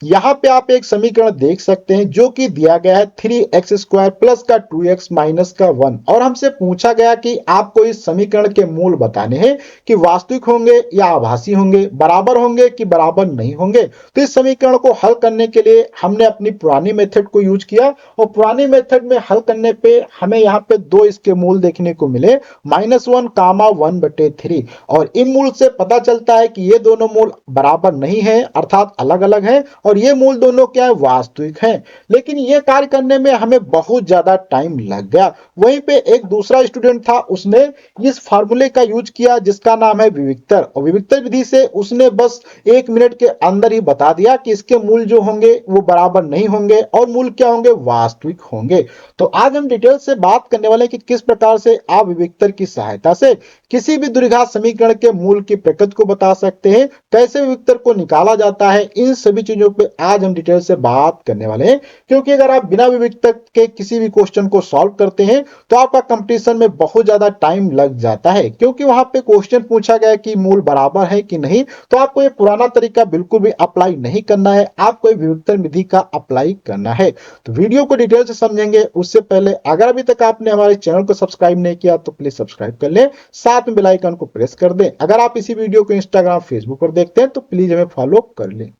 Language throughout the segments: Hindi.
यहाँ पे आप एक समीकरण देख सकते हैं जो कि दिया गया है 3x² प्लस का 2x माइनस का 1 और हमसे पूछा गया कि आपको इस समीकरण के मूल बताने हैं कि वास्तविक होंगे या आभासी होंगे, बराबर होंगे कि बराबर नहीं होंगे। तो इस समीकरण को हल करने के लिए हमने अपनी पुरानी मेथड को यूज किया और पुरानी मेथड में हल करने पे हमें यहाँ पे दो इसके मूल देखने को मिले, -1 कामा 1/3 और इन मूल से पता चलता है कि ये दोनों मूल बराबर नहीं है अर्थात अलग अलग है और ये मूल दोनों क्या है वास्तविक हैं। लेकिन ये कार्य करने में हमें बहुत ज्यादा टाइम लग गया। वहीं पे एक दूसरा स्टूडेंट था, उसने इस फार्मूले का यूज किया जिसका नाम है विविक्तर और विविक्तर विधि से उसने बस 1 मिनट के अंदर ही बता दिया कि इसके मूल जो होंगे वो बराबर नहीं होंगे और मूल क्या होंगे वास्तविक होंगे। तो आज हम डिटेल से बात करने वाले हैं कि किस प्रकार से आप विविक्तर की सहायता से किसी भी द्विघात समीकरण के मूल की प्रकृति को बता सकते हैं, कैसे विविक्तर को निकाला जाता है, इन सभी चीजों पे आज हम डिटेल से बात करने वाले हैं। क्योंकि अगर आप बिना विविक्तर के किसी भी क्वेश्चन को सॉल्व करते हैं तो आपका कंपटीशन में बहुत ज्यादा टाइम लग जाता है, क्योंकि वहां पे क्वेश्चन पूछा गया कि मूल बराबर है कि नहीं। तो आपको ये पुराना तरीका बिल्कुल भी अप्लाई नहीं करना है, आपको विविक्तर विधि का अप्लाई करना है। तो वीडियो को डिटेल से समझेंगे उससे पहले अगर अभी तक आपने हमारे चैनल को सब्सक्राइब नहीं किया तो प्लीज सब्सक्राइब कर ले, साथ में बेल आइकन को प्रेस कर दें। अगर आप इसी वीडियो को इंस्टाग्राम फेसबुक पर देखते हैं तो प्लीज हमें फॉलो कर लें।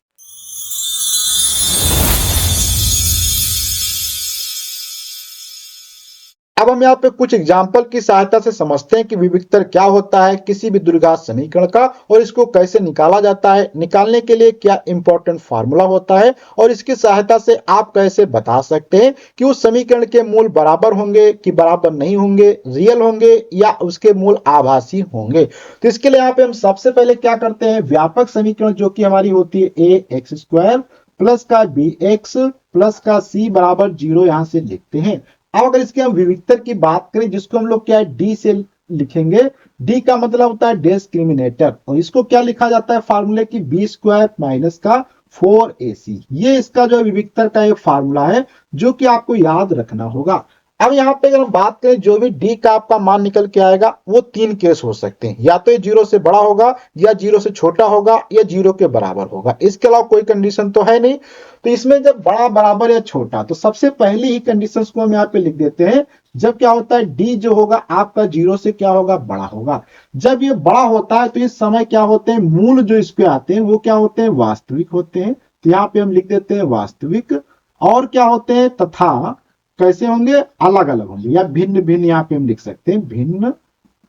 अब हम यहाँ पे कुछ एग्जाम्पल की सहायता से समझते हैं कि विविक्तर क्या होता है किसी भी द्विघात समीकरण का और इसको कैसे निकाला जाता है, निकालने के लिए क्या इंपॉर्टेंट फार्मूला होता है और इसकी सहायता से आप कैसे बता सकते हैं कि उस समीकरण के मूल बराबर होंगे कि बराबर नहीं होंगे, रियल होंगे या उसके मूल आभासी होंगे। तो इसके लिए यहाँ पे हम सबसे पहले क्या करते हैं, व्यापक समीकरण जो कि हमारी होती है ax² प्लस का bx प्लस का c बराबर 0 यहां से लिखते हैं। अब अगर इसके हम विविक्तर की बात करें जिसको हम लोग क्या है डी से लिखेंगे, डी का मतलब होता है डिस्क्रिमिनेटर और इसको क्या लिखा जाता है फार्मूले की b² माइनस का 4ac। ये इसका जो विविक्तर का एक फार्मूला है जो कि आपको याद रखना होगा। अब यहाँ पे अगर हम बात करें जो भी डी का आपका मान निकल के आएगा वो 3 केस हो सकते हैं, या तो ये 0 से बड़ा होगा या 0 से छोटा होगा या 0 के बराबर होगा, इसके अलावा कोई कंडीशन तो है नहीं। तो इसमें जब बड़ा बराबर या छोटा तो सबसे पहली ही कंडीशन को हम यहाँ पे लिख देते हैं जब क्या होता है डी जो होगा आपका 0 से क्या होगा बड़ा होगा। जब ये बड़ा होता है तो इस समय क्या होते हैं मूल जो इस पे आते हैं वो क्या होते हैं वास्तविक होते हैं। तो यहाँ पे हम लिख देते हैं वास्तविक और क्या होते हैं तथा कैसे होंगे अलग अलग होंगे या भिन्न भिन्न, यहाँ पे हम लिख सकते हैं भिन्न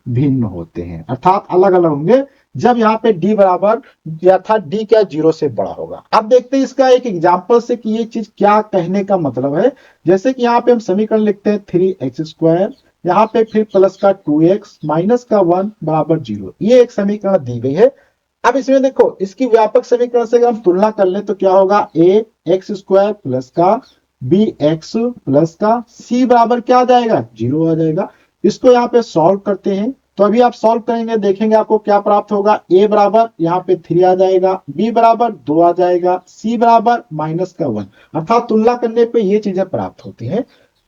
भिन्न होते हैं अर्थात अलग अलग होंगे जब यहाँ पे डी बराबर या था डी क्या 0 से बड़ा होगा। अब देखते हैं इसका एक एग्जांपल से कि ये चीज क्या कहने का मतलब है। जैसे कि यहाँ पे हम समीकरण लिखते हैं 3x², यहाँ पे फिर प्लस का 2x माइनस का 1 बराबर 0, ये एक समीकरण दी गई है। अब इसमें देखो इसकी व्यापक समीकरण से अगर हम तुलना कर ले तो क्या होगा ax² प्लस का bx प्लस का c बराबर क्या आ जाएगा 0 आ जाएगा। इसको यहाँ पे सॉल्व करते हैं तो अभी आप सॉल्व करेंगे देखेंगे आपको क्या प्राप्त होगा, a बराबर यहाँ पे 3 आ जाएगा, b बराबर 2 आ जाएगा, c बराबर माइनस का 1, अर्थात तुलना करने पे ये चीजें प्राप्त होती हैं।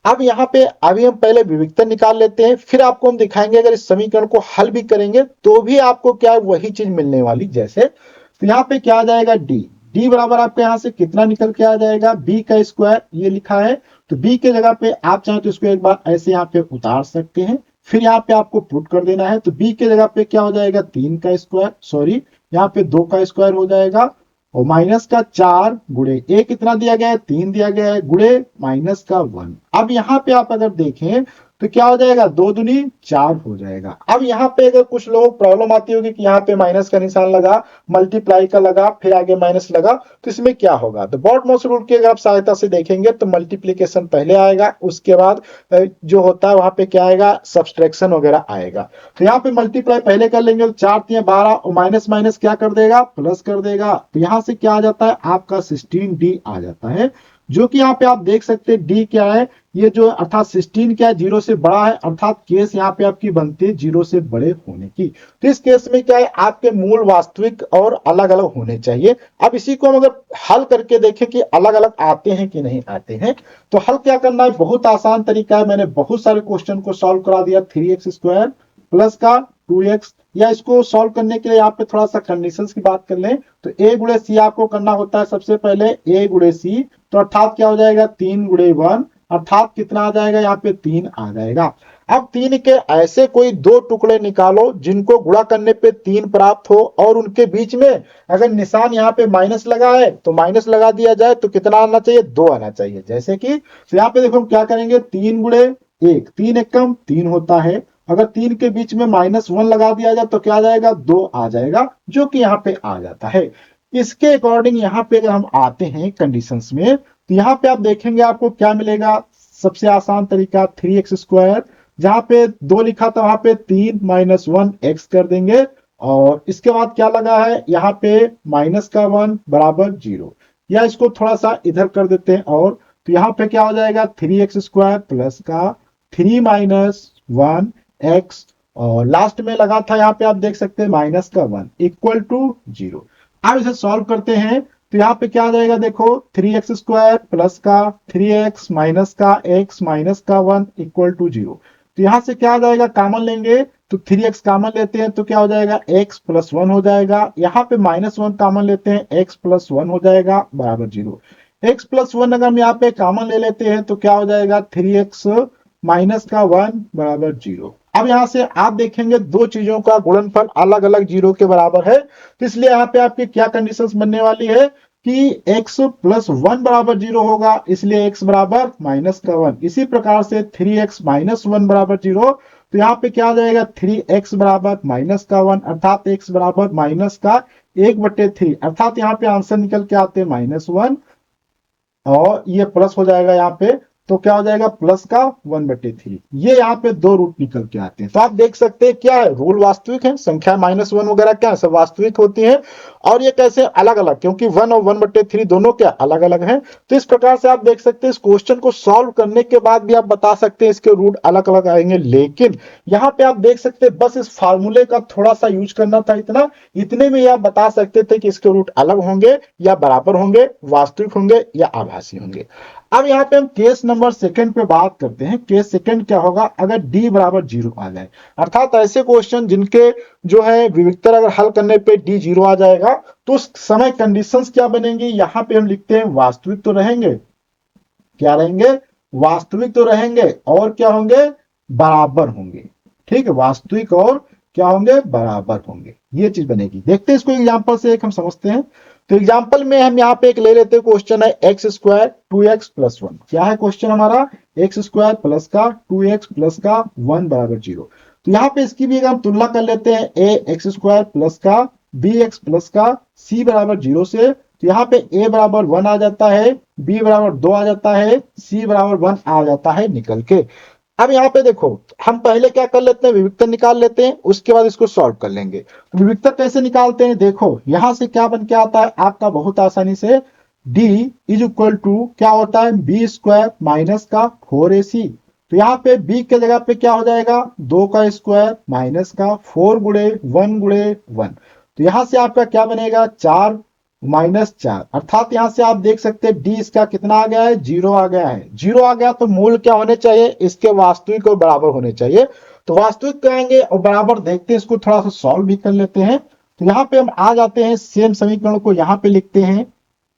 अब यहाँ पे अभी हम पहले विविक्तर निकाल लेते हैं फिर आपको हम दिखाएंगे अगर इस समीकरण को हल भी करेंगे तो भी आपको क्या वही चीज मिलने वाली। जैसे तो यहाँ पे क्या आ जाएगा डी बराबर आपके यहाँ से कितना निकल के आ जाएगा b का स्क्वायर, ये लिखा है तो b के जगह पे आप चाहें तो इसको एक बार ऐसे यहाँ पे उतार सकते हैं, फिर यहाँ पे आपको पुट कर देना है तो b के जगह पे क्या हो जाएगा 3 का स्क्वायर, सॉरी यहाँ पे 2 का स्क्वायर हो जाएगा और माइनस का 4 गुणे a कितना दिया गया है 3 दिया गया है गुणे माइनस का 1। अब यहाँ पे आप अगर देखें तो क्या हो जाएगा 2 दूनी 4 हो जाएगा। अब यहाँ पे अगर कुछ लोगों को प्रॉब्लम आती होगी कि यहाँ पे माइनस का निशान लगा, मल्टीप्लाई का लगा, फिर आगे माइनस लगा, तो इसमें क्या होगा। तो बॉड-मोस्ट रूल की अगर आप सहायता से देखेंगे तो मल्टीप्लीकेशन पहले आएगा, उसके बाद जो होता है वहां पे क्या आएगा सब्सट्रैक्शन वगैरह आएगा। तो यहाँ पे मल्टीप्लाई पहले कर लेंगे तो 4 3 12 और माइनस माइनस क्या कर देगा प्लस कर देगा। तो यहाँ से क्या आ जाता है आपका 16d आ जाता है, जो कि यहाँ पे आप देख सकते हैं डी क्या है ये जो अर्थात 16 क्या है 0 से बड़ा है, अर्थात केस यहाँ पे आपकी बनती है 0 से बड़े होने की। तो इस केस में क्या है आपके मूल वास्तविक और अलग अलग होने चाहिए। अब इसी को हम अगर हल करके देखें कि अलग अलग आते हैं कि नहीं आते हैं तो हल क्या करना है, बहुत आसान तरीका है, मैंने बहुत सारे क्वेश्चन को सॉल्व करा दिया। 3x² प्लस का 2x, या इसको सॉल्व करने के लिए यहाँ पे थोड़ा सा कंडीशंस की बात कर लें तो a गुणे c आपको करना होता है सबसे पहले a गुणे c, तो अर्थात क्या हो जाएगा 3 गुणे 1, अर्थात कितना आ जाएगा यहाँ पे 3 आ जाएगा। अब 3 के ऐसे कोई दो टुकड़े निकालो जिनको गुणा करने पे 3 प्राप्त हो और उनके बीच में अगर निशान यहाँ पे माइनस लगा है तो माइनस लगा दिया जाए तो कितना आना चाहिए 2 आना चाहिए। जैसे कि तो यहाँ पे देखो हम क्या करेंगे 3 गुणे 1, 3 एकम 3 होता है, अगर 3 के बीच में -1 लगा दिया जाए तो क्या आ जाएगा 2 आ जाएगा, जो कि यहाँ पे आ जाता है। इसके अकॉर्डिंग यहाँ पे अगर हम आते हैं कंडीशंस में तो यहाँ पे आप देखेंगे आपको क्या मिलेगा। सबसे आसान तरीका 3x², जहां पे 2 लिखा था वहां पे 3 - 1 x कर देंगे, और इसके बाद क्या लगा है यहाँ पे -1 बराबर 0, या इसको थोड़ा सा इधर कर देते हैं, और तो यहाँ पे क्या हो जाएगा 3x² प्लस का 3 - 1 x, और लास्ट में लगा था यहाँ पे आप देख सकते हैं -1 इक्वल टू 0। अब इसे सॉल्व करते हैं तो यहाँ पे क्या आ जाएगा देखो 3x² प्लस का 3x माइनस का x माइनस का 1 इक्वल टू 0। तो यहाँ से क्या आ जाएगा कॉमन लेंगे तो 3x कॉमन लेते हैं तो क्या हो जाएगा x प्लस 1 हो जाएगा, यहाँ पे -1 कॉमन लेते हैं x प्लस 1 हो जाएगा बराबर 0। x प्लस 1 अगर हम यहाँ पे कॉमन ले लेते हैं तो क्या हो जाएगा 3x माइनस का 1 बराबर 0। अब यहाँ से आप देखेंगे दो चीजों का गुणनफल अलग अलग 0 के बराबर है, तो इसलिए यहाँ पे आपकी क्या कंडीशंस बनने वाली है कि x प्लस 1 बराबर 0 होगा, इसलिए x बराबर -1। इसी प्रकार से 3x माइनस 1 बराबर 0, तो यहाँ पे क्या आ जाएगा 3x बराबर -1, अर्थात x बराबर -1/3, अर्थात यहाँ पे आंसर निकल के आते हैं -1, और ये प्लस हो जाएगा यहाँ पे, तो क्या हो जाएगा प्लस का 1/3। ये यहाँ पे दो रूट निकल के आते हैं। तो आप देख सकते हैं क्या है रूल वास्तविक है, संख्या -1 वगैरह क्या है सब वास्तविक होती है, और ये कैसे अलग अलग, क्योंकि 1 और 1/3 दोनों क्या अलग अलग हैं। तो इस प्रकार से आप देख सकते हैं इस क्वेश्चन को सॉल्व करने के बाद भी आप बता सकते हैं इसके रूट अलग अलग आएंगे, लेकिन यहाँ पे आप देख सकते हैं बस इस फार्मूले का थोड़ा सा यूज करना था, इतने में आप बता सकते थे कि इसके रूट अलग होंगे या बराबर होंगे, वास्तविक होंगे या आभासी होंगे। अब यहाँ पे हम केस नंबर सेकंड पे बात करते हैं। केस सेकंड क्या होगा अगर d बराबर 0 आ जाए, अर्थात ऐसे क्वेश्चन जिनके जो है विविक्तर अगर हल करने पे d 0 आ जाएगा तो उस समय कंडीशंस क्या बनेंगी, यहाँ पे हम लिखते हैं वास्तविक तो रहेंगे, क्या रहेंगे वास्तविक तो रहेंगे, और क्या होंगे बराबर होंगे। ठीक है, वास्तविक और क्या होंगे बराबर होंगे, ये चीज बनेगी। देखते हैं इसको एग्जांपल से एक हम समझते हैं। तो एग्जांपल में हम यहाँ पे एक ले लेते हैं, क्वेश्चन है x² 2x प्लस 1। क्या है क्वेश्चन हमारा x² प्लस का 2x प्लस का 1 बराबर 0। तो यहाँ पे इसकी भी हम तुलना कर लेते हैं a x² प्लस का bx प्लस का c बराबर 0 से। तो यहाँ पे a बराबर 1 आ जाता है, b बराबर 2 आ जाता है, c बराबर 1 आ जाता है निकल के। अब यहाँ पे देखो हम पहले क्या कर लेते हैं विविक्तर निकाल लेते हैं, उसके बाद इसको सॉल्व कर लेंगे। तो विविक्तर कैसे निकालते हैं, देखो यहां से क्या बन के आता है आपका बहुत आसानी से d इज इक्वल टू क्या होता है b² माइनस का 4ac। तो यहाँ पे b के जगह पे क्या हो जाएगा 2 का स्क्वायर माइनस का 4 गुणे 1 गुणे 1। तो यहां से आपका क्या बनेगा 4 -4, अर्थात यहां से आप देख सकते हैं डी इसका कितना आ गया है 0 आ गया है। 0 आ गया तो मूल क्या होने चाहिए इसके वास्तविक और बराबर होने चाहिए। तो वास्तविक कहेंगे और बराबर देखते हैं, इसको थोड़ा सा सॉल्व भी कर लेते हैं। तो यहाँ पे हम आ जाते हैं सेम समीकरण को यहाँ पे लिखते हैं,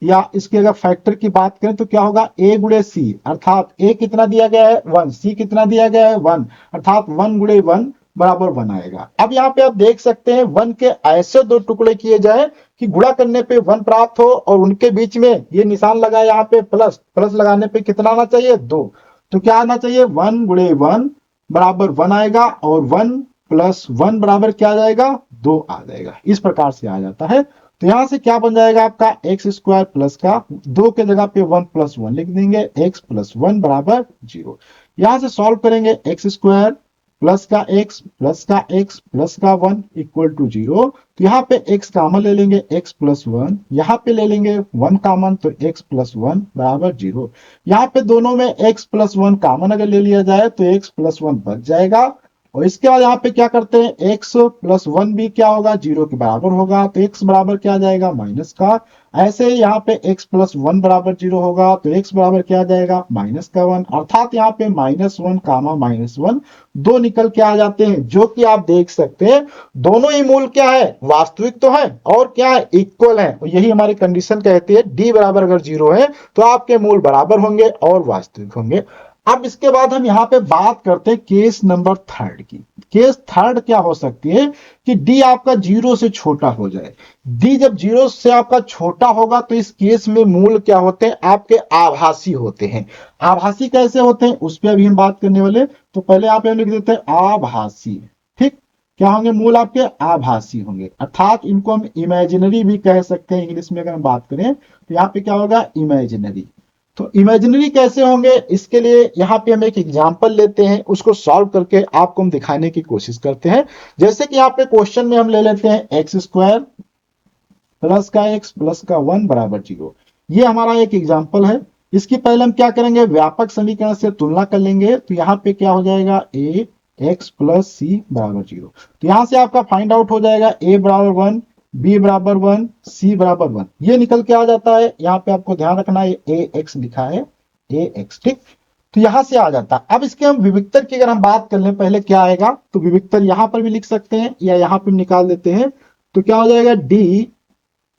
या इसके अगर फैक्टर की बात करें तो क्या होगा a गुणे c, अर्थात a कितना दिया गया है 1, c कितना दिया गया है 1, अर्थात 1 गुणे 1 बराबर 1 आएगा। अब यहाँ पे आप देख सकते हैं 1 के ऐसे दो टुकड़े किए जाए कि गुणा करने पे 1 प्राप्त हो और उनके बीच में ये निशान लगा यहाँ पे प्लस, प्लस लगाने पे कितना आना चाहिए 2। तो क्या आना चाहिए 1 गुणे 1 बराबर 1 आएगा, और 1 प्लस 1 बराबर क्या आ जाएगा 2 आ जाएगा। इस प्रकार से आ जाता है। तो यहां से क्या बन जाएगा आपका x² प्लस का 2 के जगह पे 1 प्लस 1 लिख देंगे, x प्लस 1 बराबर 0। यहां से सॉल्व करेंगे x² प्लस का x प्लस का x प्लस का 1 इक्वल टू 0। तो यहाँ पे x कॉमन ले लेंगे x प्लस 1, यहाँ पे ले लेंगे 1 कॉमन तो x प्लस 1 बराबर 0। यहाँ पे दोनों में x प्लस 1 कॉमन अगर ले लिया जाए तो x प्लस 1 बच जाएगा, और इसके बाद यहाँ पे क्या करते हैं x प्लस 1 भी क्या होगा 0 के बराबर होगा। तो x बराबर क्या आ जाएगा माइनस का, ऐसे ही यहाँ पे x प्लस 1 बराबर 0 होगा तो x बराबर क्या आ जाएगा माइनस का 1, अर्थात यहाँ पे -1 कामा -1 दो निकल के आ जाते हैं, जो कि आप देख सकते हैं दोनों ही मूल क्या है वास्तविक तो है और क्या है इक्वल है। यही हमारी कंडीशन कहती है d बराबर अगर 0 है तो आपके मूल बराबर होंगे और वास्तविक होंगे। अब इसके बाद हम यहाँ पे बात करते हैं केस नंबर थर्ड की। केस थर्ड क्या हो सकती है कि d आपका 0 से छोटा हो जाए। d जब 0 से आपका छोटा होगा तो इस केस में मूल क्या होते हैं आपके आभासी होते हैं। आभासी कैसे होते हैं उस पर अभी हम बात करने वाले, तो पहले आप लिख देते हैं आभासी। ठीक, क्या होंगे मूल आपके आभासी होंगे, अर्थात इनको हम इमेजिनरी भी कह सकते हैं इंग्लिश में अगर हम बात करें तो यहाँ पे क्या होगा इमेजिनरी। तो इमेजिनरी कैसे होंगे इसके लिए यहाँ पे हम एक एग्जांपल लेते हैं, उसको सॉल्व करके आपको हम दिखाने की कोशिश करते हैं। जैसे कि यहाँ पे क्वेश्चन में हम ले लेते हैं एक्स स्क्वायर प्लस का एक्स प्लस का 1 बराबर 0। ये हमारा एक एग्जांपल है। इसकी पहले हम क्या करेंगे व्यापक समीकरण से तुलना कर लेंगे, तो यहाँ पे क्या हो जाएगा ए एक्स प्लस सी बराबर 0। तो यहां से आपका फाइंड आउट हो जाएगा ए बराबर 1 बी बराबर 1 सी बराबर 1, ये निकल के आ जाता है। यहाँ पे आपको ध्यान रखना है ए एक्स लिखा है ए एक्स। ठीक, तो यहां से आ जाता है। अब इसके हम विविक्तर की अगर हम बात कर लें पहले क्या आएगा, तो विविक्तर यहां पर भी लिख सकते हैं या यहां पर निकाल देते हैं। तो क्या हो जाएगा D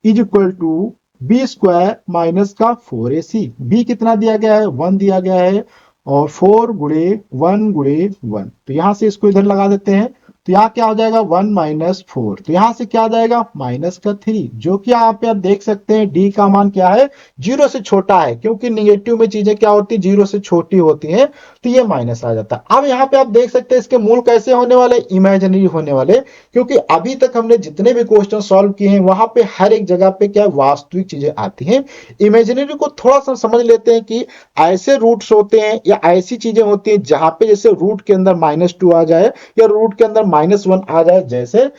is equal to B square minus का 4ac। बी कितना दिया गया है 1 दिया गया है और 4 गुणे 1 गुणे 1, तो यहां से इसको इधर लगा देते हैं। तो यहाँ क्या हो जाएगा 1 माइनस 4, तो यहां से क्या आ जाएगा माइनस का 3, जो कि यहाँ पे आप देख सकते हैं डी का मान क्या है 0 से छोटा है, क्योंकि निगेटिव में चीजें क्या होती है 0 से छोटी होती हैं, तो ये माइनस आ जाता है। अब यहाँ पे आप देख सकते हैं इसके मूल कैसे होने वाले इमेजिनरी होने वाले, क्योंकि अभी तक हमने जितने भी क्वेश्चन सॉल्व किए हैं वहां पे हर एक जगह पे क्या वास्तविक चीजें आती हैं। इमेजिनरी को थोड़ा सा समझ लेते हैं कि ऐसे रूट्स होते हैं या ऐसी चीजें होती हैं जहां पे जैसे रूट के अंदर -2 आ जाए या रूट के अंदर -1 आ जाए। जैसे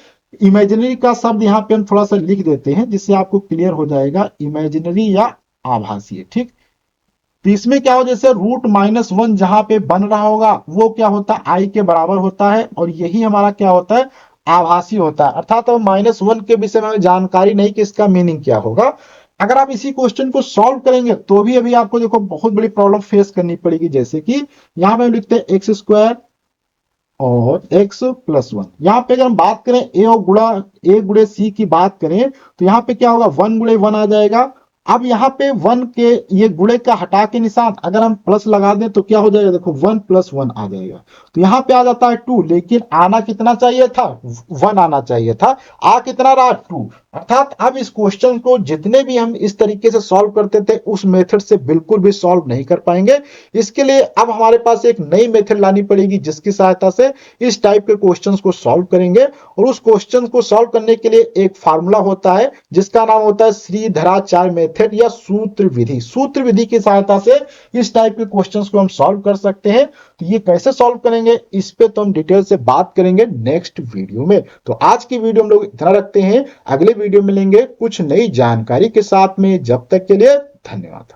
इमेजिनरी का शब्द यहाँ पे हम थोड़ा सा लिख देते हैं जिससे आपको क्लियर हो जाएगा इमेजिनरी या आभासी। ठीक, तो इसमें क्या हो जैसे रूट -1 जहां पे बन रहा होगा वो क्या होता है आई के बराबर होता है, और यही हमारा क्या होता है आभासी होता है, अर्थात तो -1 के विषय में हमें जानकारी नहीं कि इसका मीनिंग क्या होगा। अगर आप इसी क्वेश्चन को सॉल्व करेंगे तो भी अभी आपको देखो बहुत बड़ी प्रॉब्लम फेस करनी पड़ेगी। जैसे कि यहाँ पे हम लिखते हैं एक्स स्क्वायर और x प्लस 1। यहाँ पे अगर हम बात करें ए गुणे सी की बात करें तो यहाँ पे क्या होगा 1 गुणे 1 आ जाएगा। अब यहाँ पे 1 के ये गुणे का हटा के निशान अगर हम प्लस लगा दें तो क्या हो जाएगा देखो 1 प्लस 1 आ जाएगा, तो यहाँ पे आ जाता है 2, लेकिन आना कितना चाहिए था 1 आना चाहिए था, आ कितना रहा 2। अर्थात अब इस क्वेश्चन को जितने भी हम इस तरीके से सॉल्व करते थे उस मेथड से बिल्कुल भी सॉल्व नहीं कर पाएंगे। इसके लिए अब हमारे पास एक नई मेथड लानी पड़ेगी जिसकी सहायता से इस टाइप के क्वेश्चंस को सॉल्व करेंगे। और उस क्वेश्चन को सॉल्व करने के लिए एक फार्मूला होता है जिसका नाम होता है श्रीधराचार्य मेथड या सूत्र विधि। सूत्र विधि की सहायता से इस टाइप के क्वेश्चंस को हम सॉल्व कर सकते हैं। तो ये कैसे सॉल्व करेंगे इस पे तो हम डिटेल से बात करेंगे नेक्स्ट वीडियो में। तो आज की वीडियो हम लोग इतना रखते हैं, अगले वीडियो में मिलेंगे कुछ नई जानकारी के साथ में। जब तक के लिए धन्यवाद।